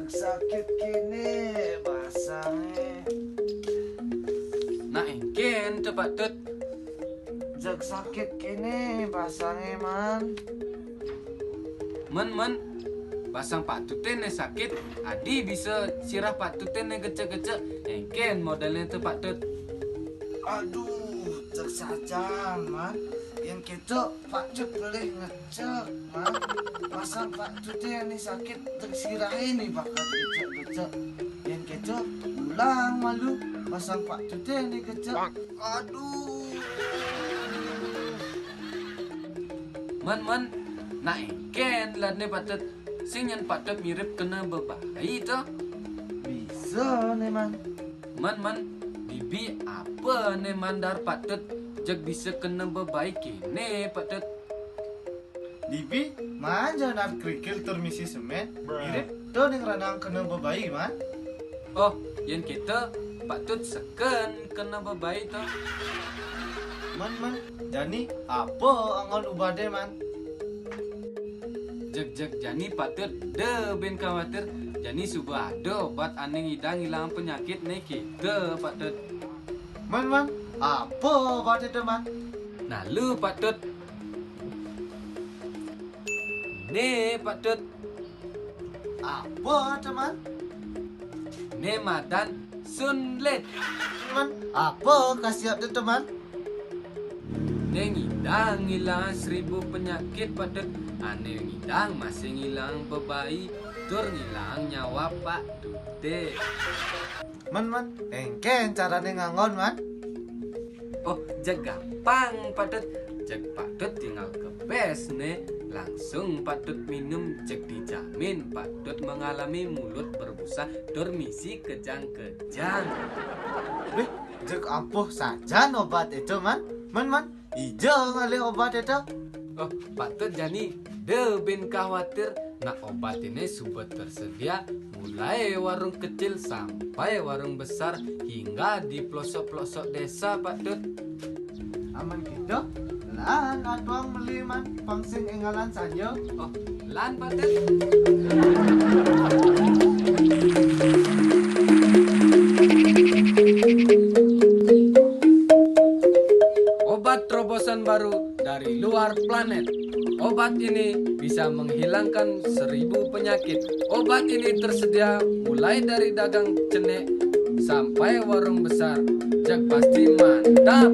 Jak sakit kini basahnya. Nak engken cepat tut. Jak sakit kini basahnya man. Men pasang Pak Tuten ne sakit, adi bisa sirah Pak Tuten ne gecek-gecek. Engken modelnya tu Pak Tut. Aduh, cek saja man. Yang kita Pak Cut boleh ngecek man. Pasang Pak Cut ini sakit tersirah ini bakal gecek-gecek. Yang kita ulang malu. Pasang Pak Cut ini gecek. Aduh. Men, nak engken lah ne Pak Tut. Sing yang Pak Tut mirip kena bebai tu. Bisa nih man. Men, bibi apa ne mandar Pak Tut jag bisa kena bebai kene Pak Tut. Dibi, man jangan kerikil termisi semen. Mirip tuh nih renang kena bebai man. Oh, yang kita Pak Tut seken kena bebai tu. Man, jadi apa angon ubade man? Jag jani Pak Tut de ben khawatir jani suba ada obat aneh hilang penyakit ne kita Pak Tut. Man, apa ubade itu man? Nah lu Pak Tut. Ne Pak Tut, Apa teman? ne madan sunlet. Man, apa khasiat itu teman? Ne ngidang hilang 1000 penyakit Pak Tut. Ane ngidang masih ngilang bebai, tur ngilang nyawa Pak Tute. Man, engken carane ngangon man? Oh, jag gampang Pak Tut. Jag Pak Tut tinggal kebes ne. Langsung Pak Tut minum, jag dijamin Pak Tut mengalami mulut berbusa, tur misi kejang-kejang. Wih, jek ampuh saja obat itu man? Man, ijo ngali obat itu? Oh, Pak Tut jani de bin khawatir. Nah obat ini sudah tersedia mulai warung kecil sampai warung besar hingga di pelosok-pelosok desa Pak Tut. Aman gitu? Lan atuang beli man, pangsing engalan saja. Oh, lan Pak Tut. Obat terobosan baru dari luar planet. Obat ini bisa menghilangkan 1000 penyakit. Obat ini tersedia mulai dari dagang cenek sampai warung besar. Jak pasti mantap.